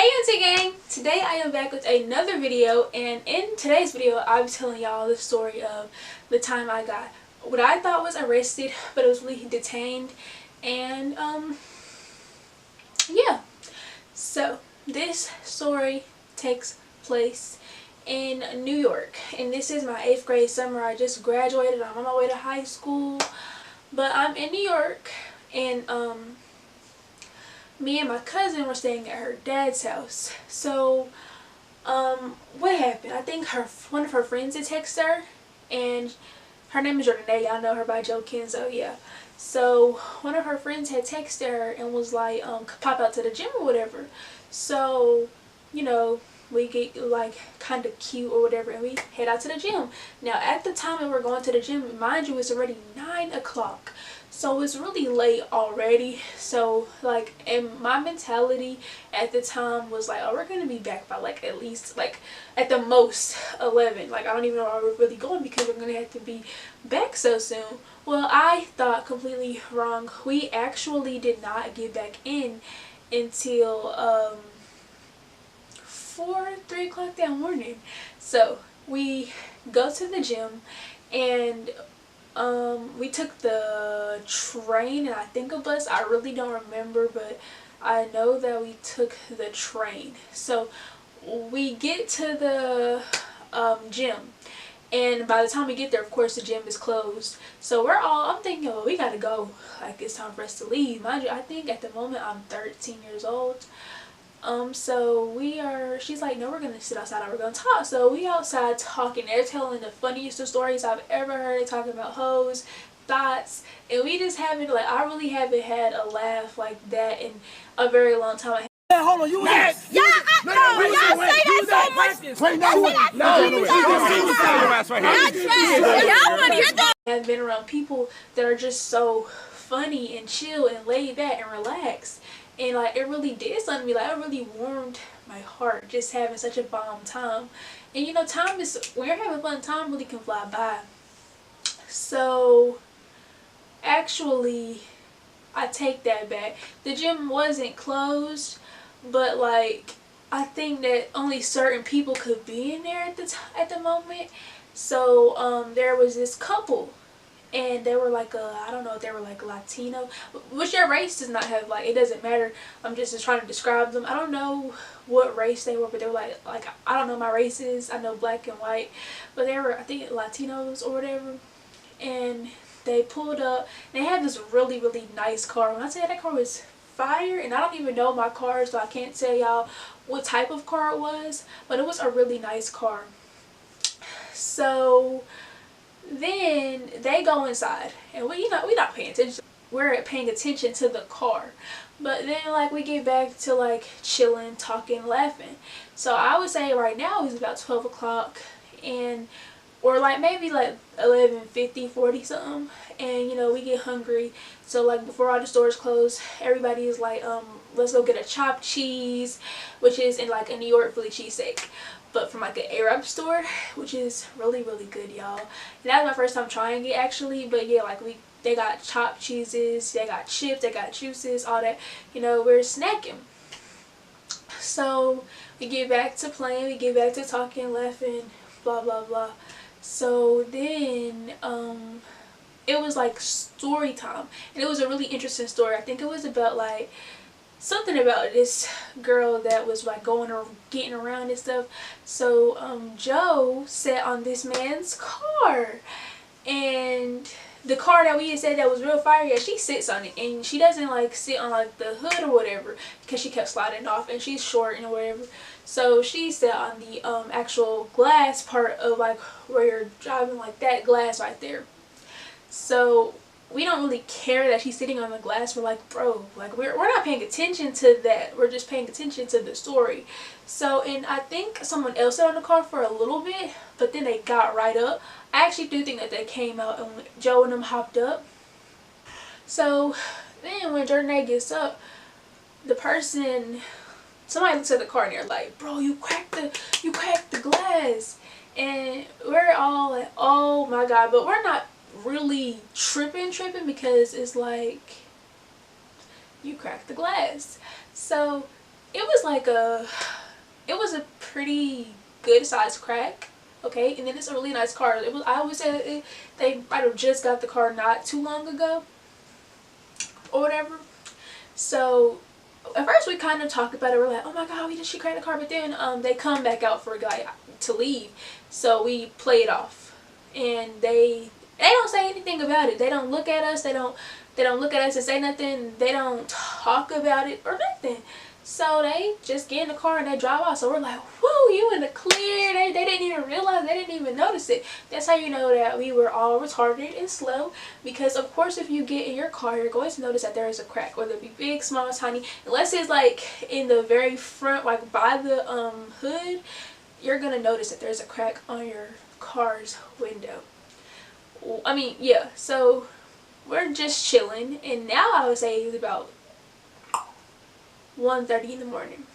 Hey Auntie Gang! Today I am back with another video, and in today's video I'm telling y'all the story of the time I got what I thought was arrested, but it was really detained. And yeah, so this story takes place in New York, and this is my 8th grade summer. I just graduated. I'm on my way to high school, but I'm in New York, and me and my cousin were staying at her dad's house. So what happened? I think one of her friends had texted her, and her name is Jordan. Y'all know her by Joe Kenzo. Yeah. So one of her friends had texted her and was like, pop out to the gym or whatever. So, you know, we get like kind of cute or whatever, and we head out to the gym. Now at the time that we're going to the gym, mind you, it's already 9 o'clock. So it's really late already. So like, and my mentality at the time was like, oh, we're gonna be back by like at least like at the most 11. Like, I don't even know where we're really going because we're gonna have to be back so soon. Well, I thought completely wrong. We actually did not get back in until 3 o'clock that morning. So we go to the gym, and we took the train and I think a bus. I really don't remember, but I know that we took the train. So we get to the gym, and by the time we get there, of course, the gym is closed. So I'm thinking, well, we gotta go. Like, it's time for us to leave. Mind you, I think at the moment I'm 13 years old. So she's like, no, we're gonna sit outside and we're gonna talk. So we outside talking. They're telling the funniest of stories I've ever heard. They're talking about hoes, thoughts, and we just haven't, like, I really haven't had a laugh like that in a very long time. Hold on, you was y'all say that so much. Wait, I've been around people that are just so funny and chill and laid back and relaxed. And like, it really did something to me. Like, it really warmed my heart just having such a bomb time. And you know, when you're having fun, time really can fly by. So actually, I take that back. The gym wasn't closed, but like, I think that only certain people could be in there at the moment. So there was this couple, and they were like I don't know if they were like Latino, which their race does not have, like, it doesn't matter. I'm just trying to describe them. I don't know what race they were, but they were like I don't know my races. I know black and white, but they were, I think, Latinos or whatever. And they pulled up. They had this really, really nice car. When I say that car was fire, and I don't even know my car, so I can't tell y'all what type of car it was, but it was a really nice car. So then they go inside, and we're not paying attention. We're paying attention to the car. But then, like, we get back to like chilling, talking, laughing. So I would say right now it's about 12 o'clock, and or like maybe like 11:50, 40 something. And you know, we get hungry. So like, before all the stores close, everybody is like, let's go get a chopped cheese, which is in like a New York Philly cheesesteak, but from like an Arab store, which is really, really good, y'all. And that was my first time trying it actually. But yeah, like, they got chopped cheeses, they got chips, they got juices, all that. You know, we're snacking. So we get back to playing, we get back to talking, laughing, blah blah blah. So then it was like story time, and it was a really interesting story. I think it was about like something about this girl that was like going or getting around and stuff. So Joe sat on this man's car, and the car that we had said that was real fire, yeah, she sits on it, and she doesn't like sit on like the hood or whatever because she kept sliding off, and she's short and whatever. So she sat on the actual glass part of like where you're driving, like that glass right there. So we don't really care that she's sitting on the glass. We're like, bro, like, we're not paying attention to that. We're just paying attention to the story. So, and I think someone else sat on the car for a little bit, but then they got right up. I actually do think that they came out and Joe and them hopped up. So then when Jordan gets up, somebody looks at the car and they're like, bro, you cracked the glass. And we're all like, oh my god. But we're not really tripping because it's like, you cracked the glass. So it was like it was a pretty good sized crack. Okay, and then it's a really nice car. It was, I always say they might have just got the car not too long ago or whatever. So at first we kind of talked about it. We're like, oh my god, she cracked the car. But then they come back out for like to leave, so we play it off, and they don't say anything about it. They don't look at us. They don't look at us and say nothing. They don't talk about it or nothing. So they just get in the car and they drive off. So we're like, whoa, you in the clear. They didn't even realize, they didn't even notice it. That's how you know that we were all retarded and slow. Because of course if you get in your car, you're going to notice that there is a crack. Whether it be big, small, tiny. Unless it's like in the very front, like by the hood, you're going to notice that there's a crack on your car's window. I mean, yeah. So we're just chilling. And now I would say it's about 1:30 in the morning,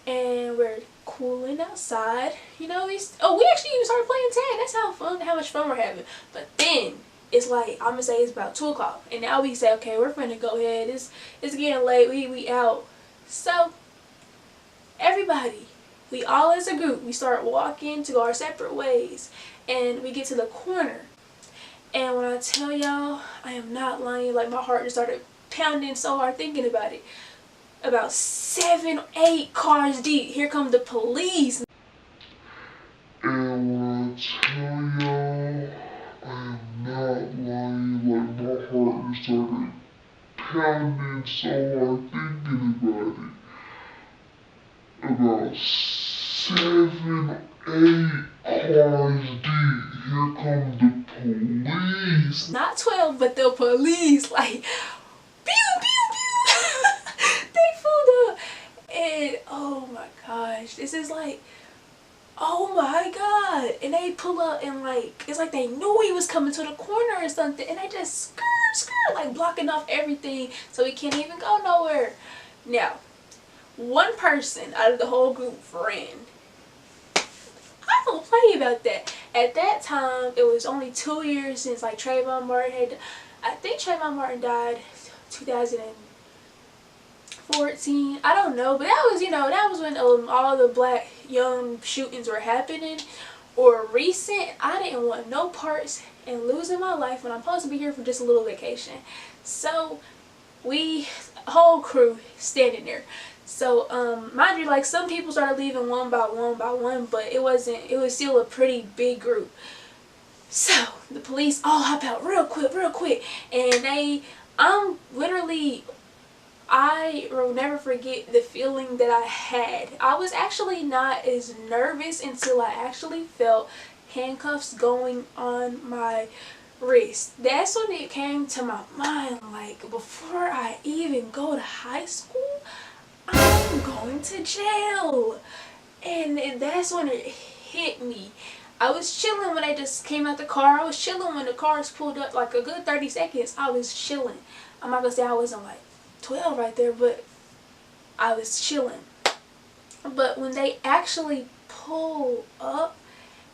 and we're cooling outside. You know, we actually even started playing tag. That's how much fun we're having. But then it's like, I'm gonna say it's about 2 o'clock, and now we say, okay, we're finna go ahead. It's getting late. We out. So everybody, we all as a group, we start walking to go our separate ways, and we get to the corner. And when I tell y'all, I am not lying. Like, my heart just started pounding so hard thinking about it. About 7, 8 cars deep. Here come the police. And when I tell y'all, I am not lying, like my heart just started pounding so hard thinking about it. About 7, 8 cars deep. Here come the police. Not 12, but the police. Like, pew, pew, pew. They pulled up. And oh my gosh, this is like, oh my god. And they pull up and like, it's like they knew he was coming to the corner or something, and they just skirt, like blocking off everything so he can't even go nowhere. Now, one person out of the whole group ran. I don't play about that. At that time, it was only 2 years since like Trayvon Martin had, I think Trayvon Martin died 2014. I don't know, but that was, you know, that was when all the black young shootings were happening or recent. I didn't want no parts in losing my life when I'm supposed to be here for just a little vacation. So we, whole crew, standing there. So mind you, like, some people started leaving one by one, but it was still a pretty big group. So the police all hop out real quick, and I will never forget the feeling that I had. I was actually not as nervous until I actually felt handcuffs going on my wrist. That's when it came to my mind, like, before I even go to high school, I'm going to jail. And that's when it hit me. I was chilling when I just came out the car. I was chilling when the cars pulled up, like a good 30 seconds. I was chilling. I'm not gonna say I wasn't like 12 right there, but I was chilling. But when they actually pull up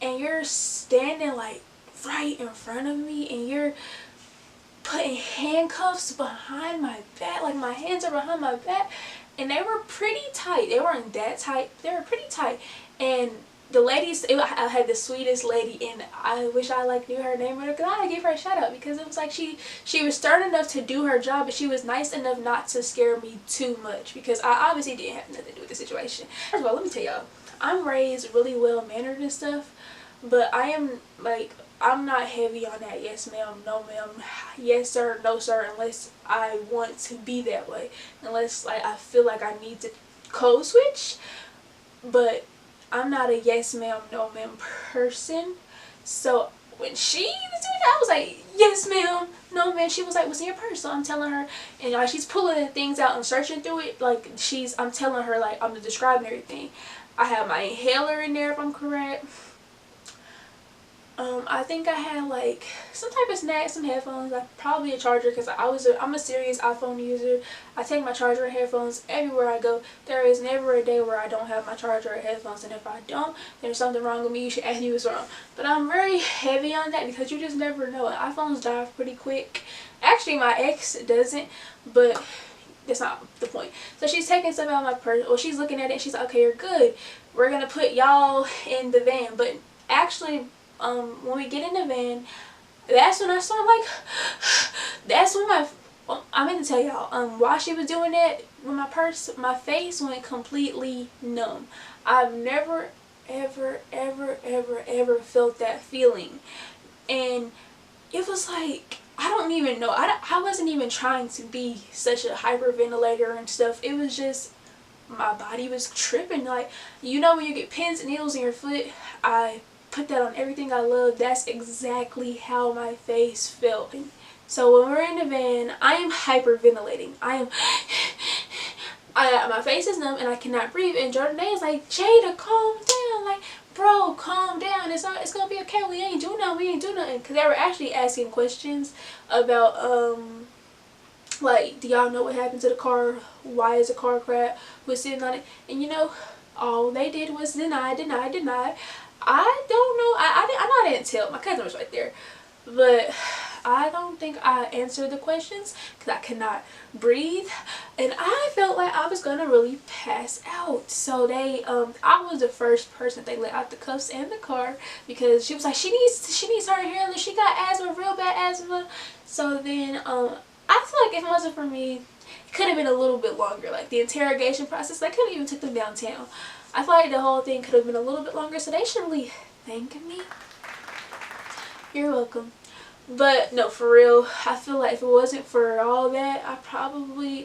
and you're standing like right in front of me and you're putting handcuffs behind my back, like my hands are behind my back, and they were pretty tight. They weren't that tight. They were pretty tight. And the ladies, I had the sweetest lady, and I wish I like knew her name, but I give her a shout out because it was like she was stern enough to do her job, but she was nice enough not to scare me too much, because I obviously didn't have nothing to do with the situation. First of all, let me tell y'all, I'm raised really well mannered and stuff, but I am like, I'm not heavy on that yes ma'am, no ma'am, yes sir, no sir, unless I want to be that way, unless like I feel like I need to code switch. But I'm not a yes ma'am, no ma'am person. So when she was doing that, I was like, yes ma'am, no ma'am. She was like, what's in your purse? So I'm telling her, and like she's pulling the things out and searching through it, like I'm telling her, like, I'm describing everything. I have my inhaler in there if I'm correct. I think I had like some type of snack, some headphones, like probably a charger, because I'm a serious iPhone user. I take my charger and headphones everywhere I go. There is never a day where I don't have my charger or headphones, and if I don't, there's something wrong with me. You should ask me what's wrong. But I'm very heavy on that because you just never know. iPhones die pretty quick. Actually, my ex doesn't, but that's not the point. So she's taking stuff out of my purse, or she's looking at it and she's like, okay, you're good, we're gonna put y'all in the van. But actually, when we get in the van, that's when I start like, that's when I meant to tell y'all, while she was doing that with my purse, my face went completely numb. I've never ever felt that feeling. And it was like, I don't even know, I wasn't even trying to be such a hyperventilator and stuff. It was just, my body was tripping. Like, you know when you get pins and needles in your foot, I put that on everything I love. That's exactly how my face felt. So when we're in the van, I am hyperventilating. My face is numb and I cannot breathe. And Jordan is like, Jada, calm down. Like, bro, calm down. It's gonna be okay. We ain't do nothing. Because they were actually asking questions about, like, do y'all know what happened to the car? Why is the car crap? Who's sitting on it? And you know, all they did was deny. I don't know. I know I didn't tell. My cousin was right there. But I don't think I answered the questions because I could not breathe. And I felt like I was going to really pass out. So they, I was the first person they let out the cuffs and the car because she was like, she needs her inhaler. She got asthma, real bad asthma. So then, I feel like if it wasn't for me, it could have been a little bit longer. Like the interrogation process, I could have even took them downtown. I feel like the whole thing could have been a little bit longer, so they should really thank me. You're welcome. But no, for real, I feel like if it wasn't for all that,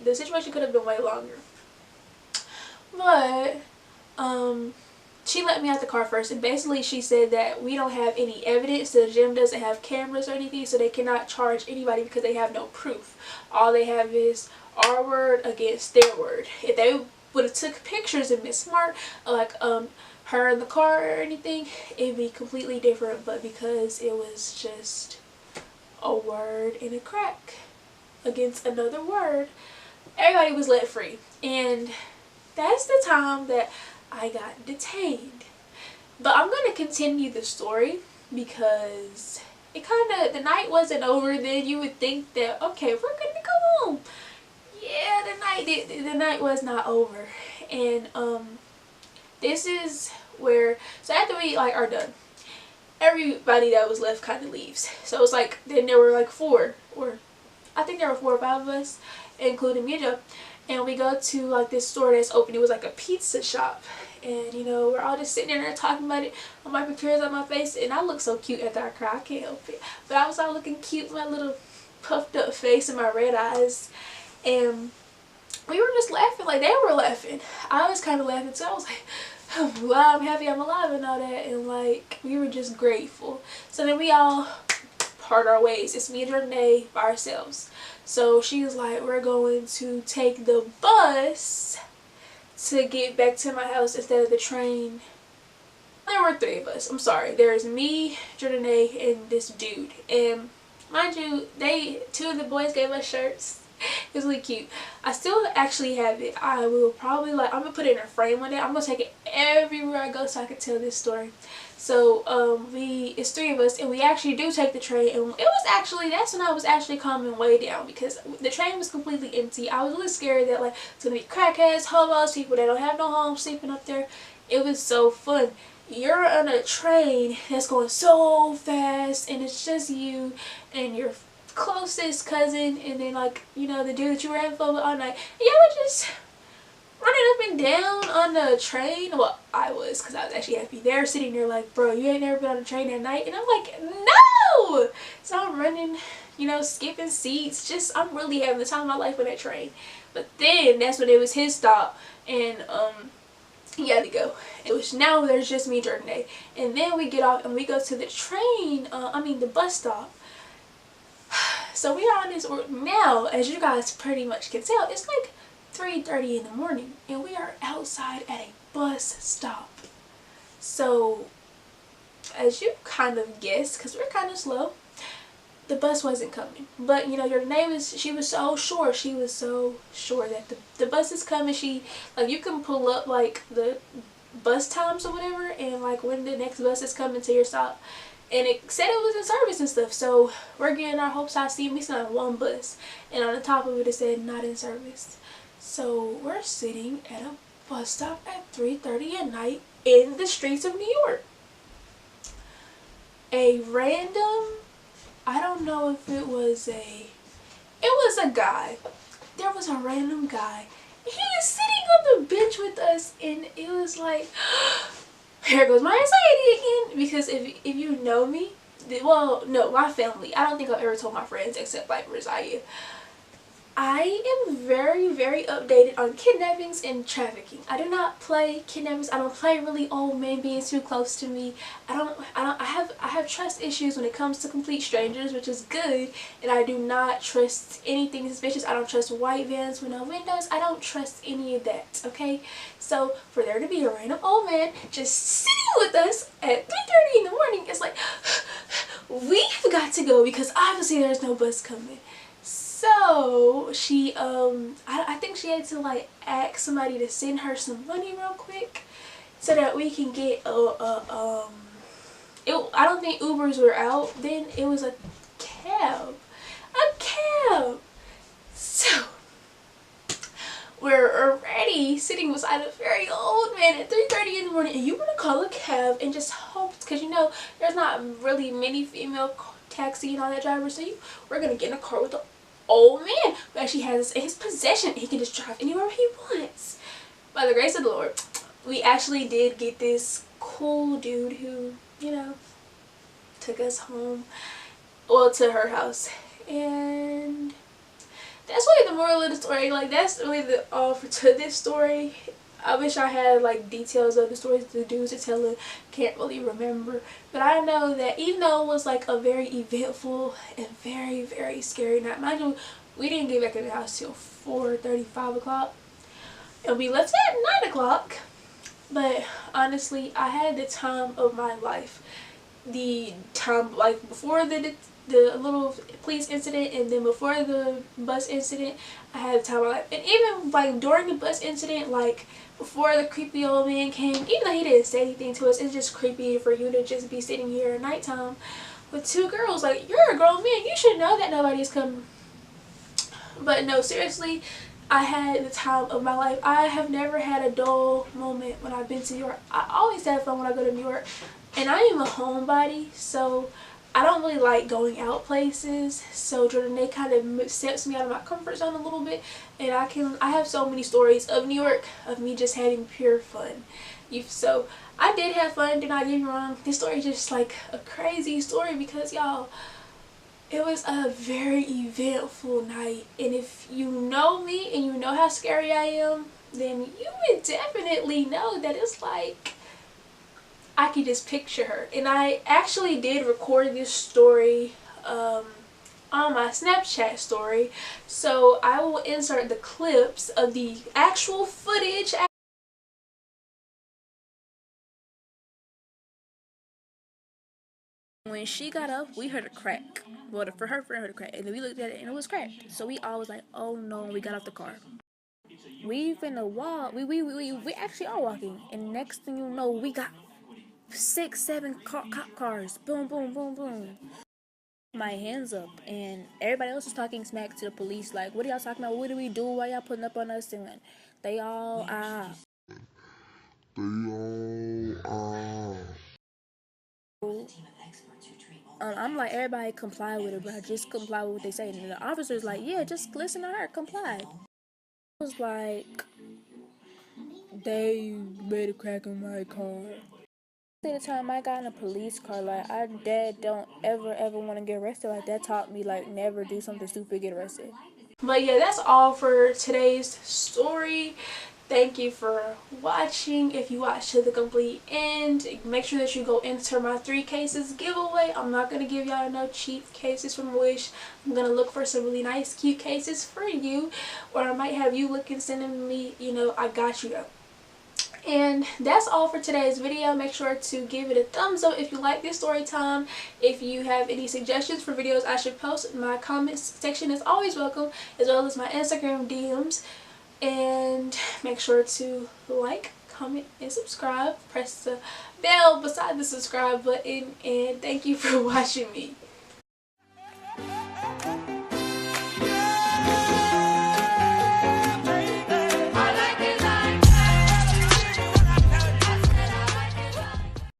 the situation could have been way longer. But she let me out the car first, and basically she said that we don't have any evidence. The gym doesn't have cameras or anything, so they cannot charge anybody because they have no proof. All they have is our word against their word. If they would have took pictures and been smart, like her in the car or anything, it'd be completely different. But because it was just a word and a crack against another word, everybody was let free. And that's the time that I got detained. But I'm going to continue the story because it the night wasn't over. Then you would think that, okay, we're going to go home. Yeah, the night was not over. And this is where, so after we like are done, everybody that was left kind of leaves. So it's like, then there were like I think there were 4 or 5 of us, including me and Joe. And we go to like this store that's open. It was like a pizza shop. And you know, we're all just sitting there talking about it. I'm wiping tears on my face. And I look so cute after I cry. I can't help it. But I was all looking cute. My little puffed up face and my red eyes. And we were just laughing. Like they were laughing. I was kind of laughing too. I was like, wow, I'm happy I'm alive and all that. And like, we were just grateful. So then we all part our ways. It's me and Renee by ourselves. So she was like, we're going to take the bus to get back to my house instead of the train. There were 3 of us. I'm sorry. There's me, Jordanae, and this dude. And mind you, 2 of the boys gave us shirts. It was really cute. I still actually have it. I will probably I'm gonna put it in a frame one day. I'm gonna take it everywhere I go so I can tell this story. So it's 3 of us, and we actually do take the train, and it was actually, that's when I was actually calming way down because the train was completely empty. I was really scared that like it's gonna be crackheads, homos, people that don't have no home sleeping up there. It was so fun. You're on a train that's going so fast, and it's just you and your closest cousin, and then like, you know, the dude that you were having fun with all night. And y'all were just running up and down on the train. Well, I was, because I was actually happy. They're sitting there like, bro, you ain't never been on a train at night? And I'm like, no! So I'm running, you know, skipping seats. Just, I'm really having the time of my life on that train. But then, that's when it was his stop, and he had to go. Now there's just me and Jordan. And then we get off and we go to the train, the bus stop. So we are on this, now, as you guys pretty much can tell, it's like 3:30 in the morning, and we are outside at a bus stop. So, as you kind of guessed, because we're kind of slow, the bus wasn't coming. But, you know, your name she was so sure that the bus is coming. You can pull up, like, the bus times or whatever, and, like, when the next bus is coming to your stop. And it said it was in service and stuff, so we're getting our hopes high. We still have 1 bus, and on the top of it, it said not in service. So we're sitting at a bus stop at 3:30 at night in the streets of New York. A random, I don't know if it was a guy. There was a random guy. He was sitting on the bench with us, and it was like, here goes my anxiety again. Because if you know me, well, no, my family, I don't think I've ever told my friends except like Rosiah. I am very, very updated on kidnappings and trafficking. I do not play kidnappings. I don't play really old men being too close to me. I have trust issues when it comes to complete strangers, which is good. And I do not trust anything suspicious. I don't trust white vans with no windows. I don't trust any of that, okay? So for there to be a random old man just sitting with us at 3:30 in the morning, it's like, we have got to go because obviously there's no bus coming. So she I think she had to like ask somebody to send her some money real quick so that we can get I don't think Ubers were out then. It was a cab. So we're already sitting beside a very old man at 3:30 in the morning, and you want to call a cab and just hope, because you know there's not really many female taxi and all that drivers, so we're gonna get in a car with the old man who actually has us in his possession. He can just drive anywhere he wants. By the grace of the Lord, we actually did get this cool dude who, you know, took us home, well, to her house. And that's really the moral of the story. Like, that's really the to this story. I wish I had like details of the stories the dudes are telling. Can't really remember, but I know that even though it was like a very eventful and very, very scary night, mind you, we didn't get back in the house till 4:30, 5 o'clock, and we left at 9 o'clock. But honestly, I had the time of my life. The time, like, before the little police incident, and then before the bus incident, I had the time of my life. And even like during the bus incident, like before the creepy old man came, even though he didn't say anything to us, it's just creepy for you to just be sitting here at nighttime with two girls. Like, you're a grown man, you should know that nobody's coming. But no, seriously, I had the time of my life. I have never had a dull moment when I've been to New York. I always have fun when I go to New York, and I am a homebody, so I don't really like going out places. So Jordan kind of steps me out of my comfort zone a little bit, and I have so many stories of New York of me just having pure fun. So I did have fun, do not get me wrong. This story is just like a crazy story because, y'all, it was a very eventful night. And if you know me and you know how scary I am, then you would definitely know that it's like, I can just picture her. And I actually did record this story on my Snapchat story, so I will insert the clips of the actual footage. When she got up, we heard a crack. Well, for her friend heard a crack, and then we looked at it and it was cracked. So we all was like, oh no, we got off the car. We finna walk. We actually are walking, and next thing you know, we got 6, 7 cop cars. Boom, boom, boom, boom. My hands up, and everybody else is talking smack to the police. Like, what are y'all talking about? What do we do? Why y'all putting up on us? And they all I'm like, everybody comply with it, but just comply with what they say. And the officer's like, yeah, just listen to her, comply. I was like, they made a crack in my car. The time I got in a police car, like, I don't ever want to get arrested. Like, that taught me, like, never do something stupid, get arrested. But yeah, that's all for today's story. Thank you for watching. If you watched to the complete end, make sure that you go enter my 3 cases giveaway. I'm not going to give y'all no cheap cases from Wish. I'm going to look for some really nice, cute cases for you. Or I might have you looking, sending me, you know, I got you though. And that's all for today's video. Make sure to give it a thumbs up if you like this story time. If you have any suggestions for videos I should post, my comments section is always welcome, as well as my Instagram DMs. And make sure to like, comment, and subscribe. Press the bell beside the subscribe button. And thank you for watching me.